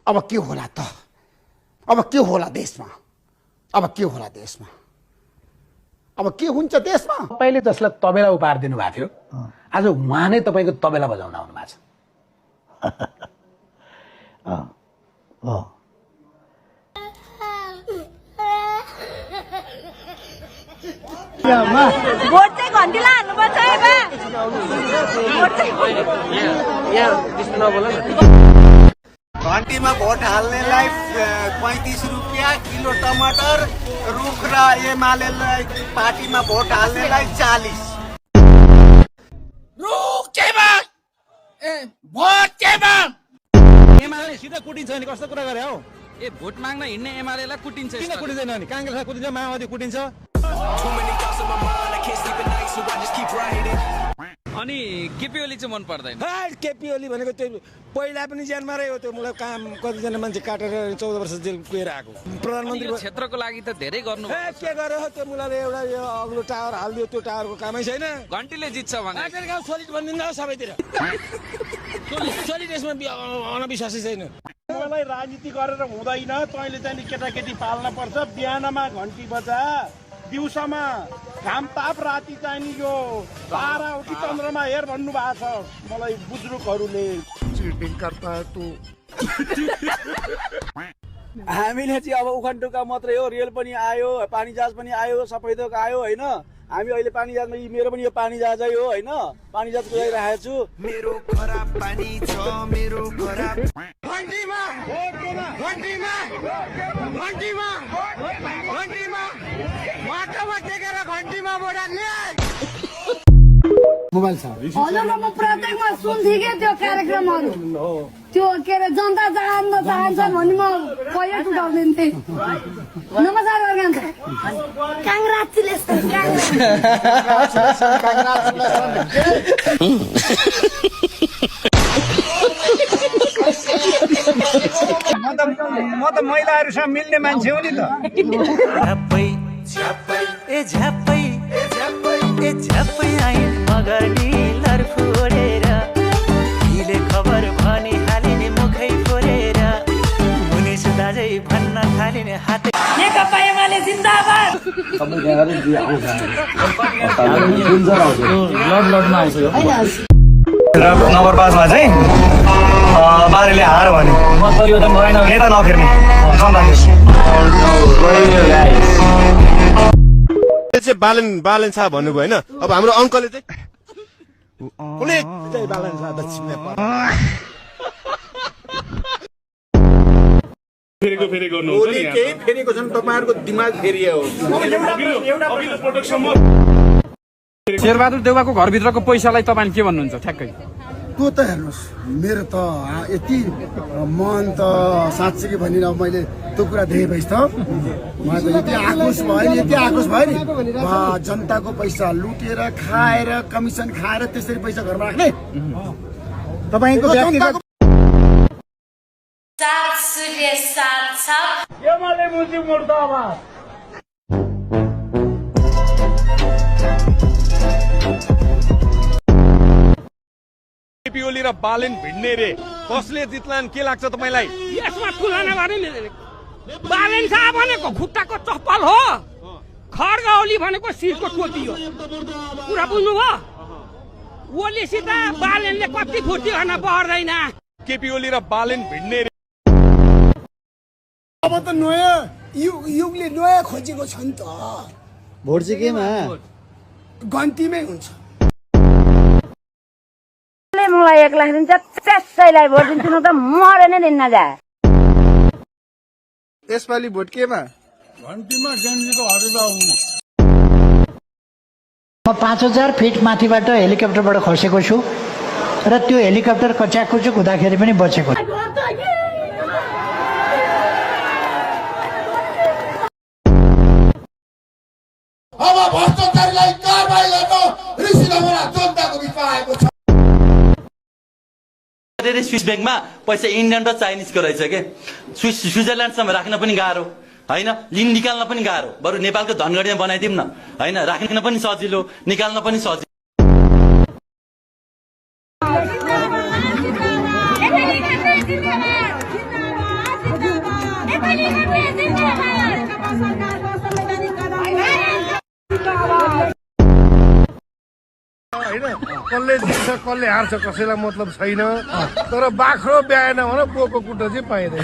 अब के होला त? अब के होला देशमा? अब के होला देशमा? अब के हुन्छ देशमा? तपाईले जसलाई तबेला उपहार दिनुभएको थियो आज उहाँ नै तपाईको तबेला बजाउन आउनु भएको छ। भोट चाहिँ घन्टीला हान्नुपर्छ है बा। घन्टीमा भोट हाल्नेलाई 35 रुपियाँ किलो टमाटर, रुख र एमालेलाई पार्टीमा भोट हाल्नेलाई 40। रुख केमा भोट केमा एमाले सिधा कुटिन्छ नि कस्तो कुरा गरे हौ? ए भोट माग्न हिँड्ने एमालेलाई कुटिन्छ। किन कुटिँदैन नि? कांग्रेसलाई कुटिन्छ, माओवादी कुटिन्छ। अनि केपी ओली चाहिँ मन पर्दैन। केपी ओली भनेको त्यो पहिला पनि ज्यानमा रह्यो, त्यो मलाई काम कतिजना मान्छे काटेर 14 वर्ष जेल कुएर आएको प्रधानमन्त्री क्षेत्रको लागि त धेरै गर्नु के गर्यो त्यो मुलाले एउटा यो अग्लो टावर हाल्दियो, त्यो टावरको कामै छैन। घन्टीले जित्छ भने गाउँ सोलिड बनिदिन्छ सबैतिर। सोलिड यसमा अनविश्वासै छैन। मलाई राजनीति गरेर हुँदैन, तैँले चाहिँ केटाकेटी पाल्न पर्छ। बिहानमा घन्टी बजा, दिउँसोमा घाम ताप, राति चाहिँ नि यो 12 उठी चन्द्रमा हेर भन्नु भएको छ मलाई बुजुर्गहरूले। चिटिङ गर्दा तँ हामीले चाहिँ अब उखनटोका मात्रै हो, रेल पनि आयो, पानी जहाज पनि आयो, सबै थोक आयो होइन। हामी अहिले पानी जहाजमा, मेरो पनि यो पानी जहाजै हो होइन, पानी जहाज कुदाइरहेको छु। मेरो खराब पानी छ, मेरो खराब घन्टीमा भोट देना, घन्टीमा घन्टीमा घन्टीमा माटामा टेकेर घन्टीमा भोट हाल्ने। मोबाइल छ हजुर म प्रत्येकमा सुन्थेँ के त्यो कार्यक्रमहरू, त्यो के अरे जनता चाहन्न चाहन्छ भन्ने म पहिल्यै टुटाउँदैन थिएँ। नमस्कार अर्गान म त महिलाहरूसँग मिल्ने मान्छे हो नि त। झ्याप्पै ए झ्याप्पै ए झ्याप्पै आइन मगर निलर फोरेर हिले खबर भनी हालिने मुखै फोरेर मुनिस दाजै भन्न थालिने हात नेकपा एमाले जिन्दाबाद। नम्बर 5 मा चाहिँ बारेले हार भने नेता नफेर्ने चाहिँ बालन शाह भन्नुभयो होइन। अब हाम्रो अङ्कलले चाहिँ कुनै चाहिँ बालन शाह दक्षिण नेपाल फेरि गर्नुहुन्छ नि। केही फेरिको छन्, तपाईहरुको दिमाग फेरियो। शेरबहादुर देउवाको घरभित्रको पैसालाई तपाईले के भन्नुहुन्छ ठ्याक्कै? त्यो त हेर्नुहोस्, मेरो त यति मन त साँच्चै भनिन। अब मैले त्यो कुरा देखेपछि त मलाई त यति आक्रोश भयो नि, यति आक्रोश भयो नि। जनताको पैसा लुटेर खाएर, कमिसन खाएर त्यसरी पैसा घरमा राख्ने तपाईको व्यक्तिगत एमाले मुजी मुर्दाबाद। केपी ओली र बालेन भिड्ने रे कसले जित्लान् के लाग्छ तपाईलाई? यसमा तुलना गर्ने नि। बालेन शाह भनेको खुट्टाको चप्पल हो, खड्ग ओली भनेको शिरको टोपी हो। कुरा बुझ्नुभयो? ओलीसित बालेनले कति फुर्ती गर्न पर्दैन। केपी ओली र बालेन भिड्ने रे। अब त नयाँ युगले नयाँ खोजेको छ नि त। भोट चाहिँ केमा? गन्तीमै हुन्छ। मलाई 1 लाख दिन्छ, त्यसैलाई भोट दिन्छु, न त मरे नै दिन्न जा। यसपालि भोट केमा? घन्टीमा जनजीको हरिबाबुमा। म 5000 फिट माथिबाट हेलिकप्टरबाट खसेको छु र त्यो हेलिकप्टर कच्याकुचुक हुँदाखेरि पनि बचेको। अब भ्रष्टाचारीलाई कारबाही गर्न ऋषिलाई जनताको बिचमा आएको छ। स्विस ब्याङ्कमा पैसा इन्डियन र चाइनिजको रहेछ के। स्विजरल्यान्डसम्म राख्न पनि गाह्रो होइन, निकाल्न पनि गाह्रो। बरु नेपालको धनगढीमा बनाइदिउँ न होइन, राख्न पनि सजिलो, निकाल्न पनि सजिलो। कसले जित्छ कसले हार्छ कसैलाई मतलब छैन तर बाख्रो ब्याएन भने बोको कुटो चाहिँ पाइँदैन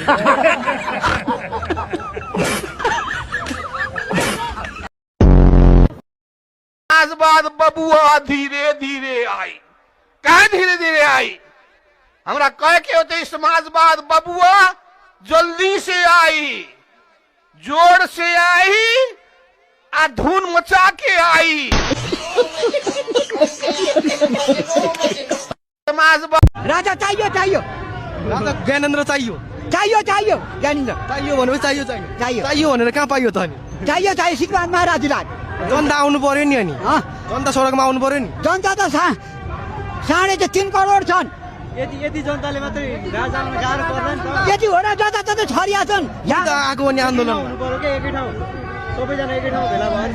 समाजवाद बबुआ धीरे धीरे आई कहा धीरे धीरे आई हमरा कह के होते समाजवाद बबुआ जल्दी से आई जोर से आई आ धून मचा के आई समाजवाद राजा चाहियो चाहियो राजा ज्ञानेन्द्र चाहियो चाहियो चाहियो ज्ञानेन्द्र चाहियो भनेपछि चाहियो चाहियो चाहियो चाहियो भनेर कहाँ पाइयो त अनि चाहियो चाहियो सिद्धमान महाराजलाई जनता आउनु पर्यो नि अनि जनता सडकमा आउनु पर्यो नि जनता त 3.5 करोड छन् यति जनताले मात्रै राजा आउन गाह्रो पर्दैन यति हो र जनता त छरिया छन् आएको भने आन्दोलन एकै ठाउँ सबैजना एकै ठाउँ भेला भएर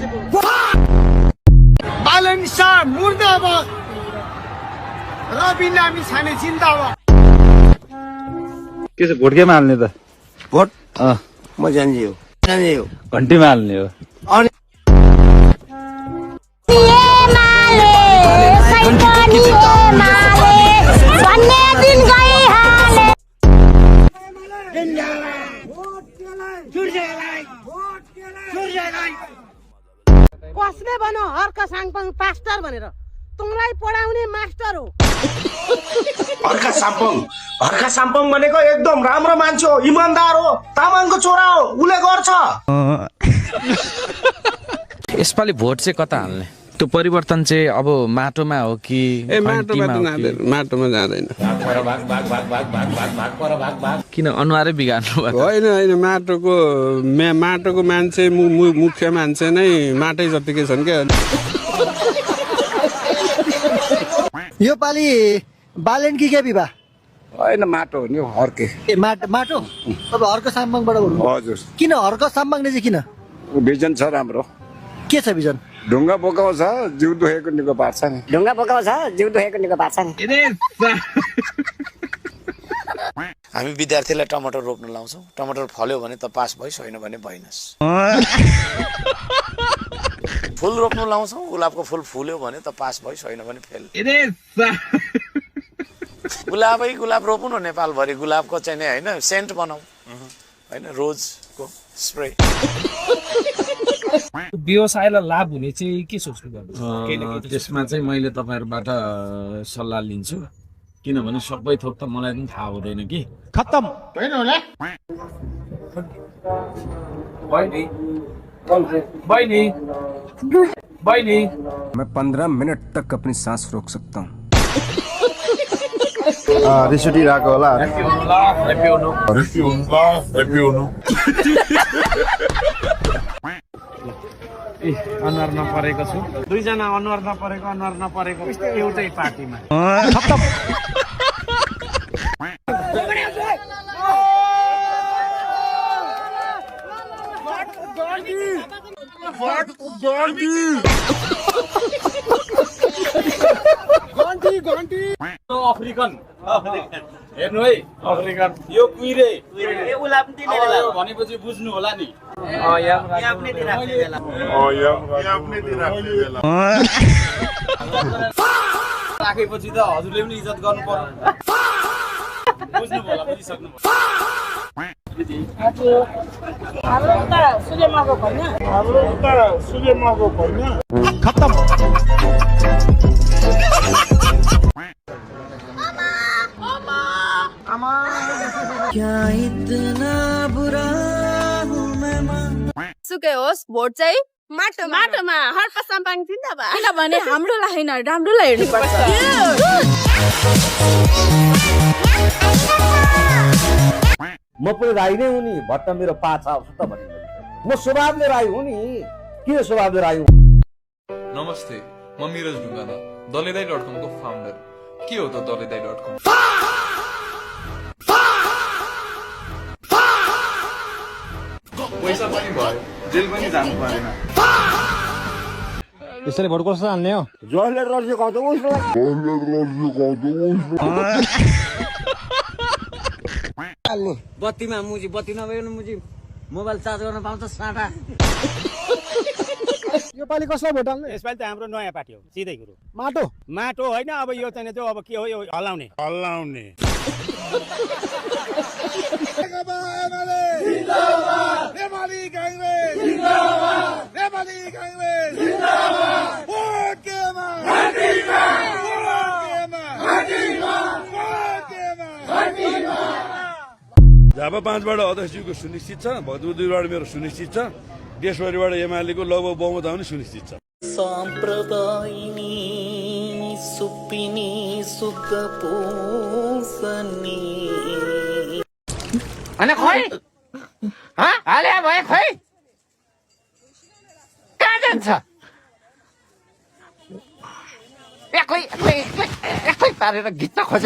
बालन शाह मुर्दाबाद रवि लामी छाने जिन्दाबाद के छ भोट केमा हाल्ने त भोट म जान्छु हो घन्टीमा हाल्ने हो अनि कसले भन हर्क साङपाङ पास्टर भनेर तँलाई पढाउने मास्टर हो हर्का साम्पङ भनेको एकदम राम्रो मान्छे हो इमानदार हो तामाङको छोरा हो उले गर्छ यसपालि भोट चाहिँ कता हाल्ने त्यो परिवर्तन चाहिँ अब माटोमा हो कि माटोमा जाँदैन किन अनुहारै बिगार्नु भयो होइन माटोको मान्छे मुख्य मान्छे नै माटै जतिकै छन् क्या यो पालि बालेन कि के विवाह होइन माटो हो नि हर्के ए माटो अब हर्क साम्बाङबाट बोल्नु हजुर किन हर्क साम्बाङले चाहिँ किन भिजन छ राम्रो के छ भिजन ढुङ्गा बोकाउँछ जिउ दुखेको निको पार्छ नि ढुङ्गा बोकाउँछ जिउ दुखेको निको पार्छ नि हामी विद्यार्थीलाई टमाटर रोप्न लाउँछौँ टमाटर फल्यो भने त पास भइस् होइन भने भइनस् फुल रोप्न लाउँछौँ गुलाबको फुल फुल्यो भने त पास भइस् होइन भने फेल गुलाब रोपौँ न नेपालभरि गुलाबको चाहिँ नि होइन सेन्ट बनाऊ होइन रोजको स्प्रे व्यवसायलाई लाभ हुने चाहिँ के सोच्नु गर्नु त्यसमा चाहिँ मैले तपाईँहरूबाट सल्लाह लिन्छु किनभने सबै थोक त मलाई पनि थाहा हुँदैन कि खत्तम होइन होला बहिनी मैं 15 मिनट तक अपनी सांस रोक सकता हूँ रिस उठिरहेको होला अनुहार नपरेको छु दुईजना अनुहार नपरेको एउटै पार्टीमा अफ्रिकन हेर्नु है अफ्रिकन यो कुइरे भनेपछि बुझ्नु होला नि राखेपछि त हजुरले पनि इज्जत गर्नु पर्यो बुझ्नु होला बुझिसक्नु सूर्यमाको भएन खत्तम क्या इतना बुरा हूँ मैं सुके होस् भोट चाहिँ माटोमा हर्क साम्पाङ जिन्दाबाद किनभने हाम्रोलाई होइन राम्रोलाई हेर्नुपर्छ म पनि राई नै हुँ नि भट्ट मेरो पाछा आउँछ त भने म स्वभावले राई हुँ नि के स्वभावले राई हुँ नमस्ते म मिरज ढुङ्गाना दलेदाई.com को फाउन्डर के हो त दलेदाई.com पैसा पनि भयो जेल पनि जानु परेन यसरी भोट कसो हाल्ने हो जसले रज्जु गाउँछ उसलाई बत्तीमा मुजी बत्ती नभए मुजी मोबाइल चार्ज गर्न पाउँछ साटा यो पालि कसलाई भोट हाल्ने? यसपालि त हाम्रो नयाँ पार्टी हो सिधै कुरो। माटो माटो होइन अब यो चाहिँ त्यो अब के हो यो हल्लाउने हल्लाउने नेपाली कांग्रेस जिंदाबाद नेपाली कांग्रेस जिंदाबाद वोट केमा घाटीमा वोट केमा घाटीमा वोट केमा घाटीमा झापा 5 बाट अध्यक्षजीको सुनिश्चित छ, भक्तपुर 2 बाट मेरो सुनिश्चित छ, देशभरिबाट एमालेको लगभग बहुमत आउने सुनिश्चित छ। साम्प्रदायिनी सुपिनी सुख पोसनी अनि खोइ हाले भए खोइ कहाँ जान्छ एक्लै पारेर घिच्न खोज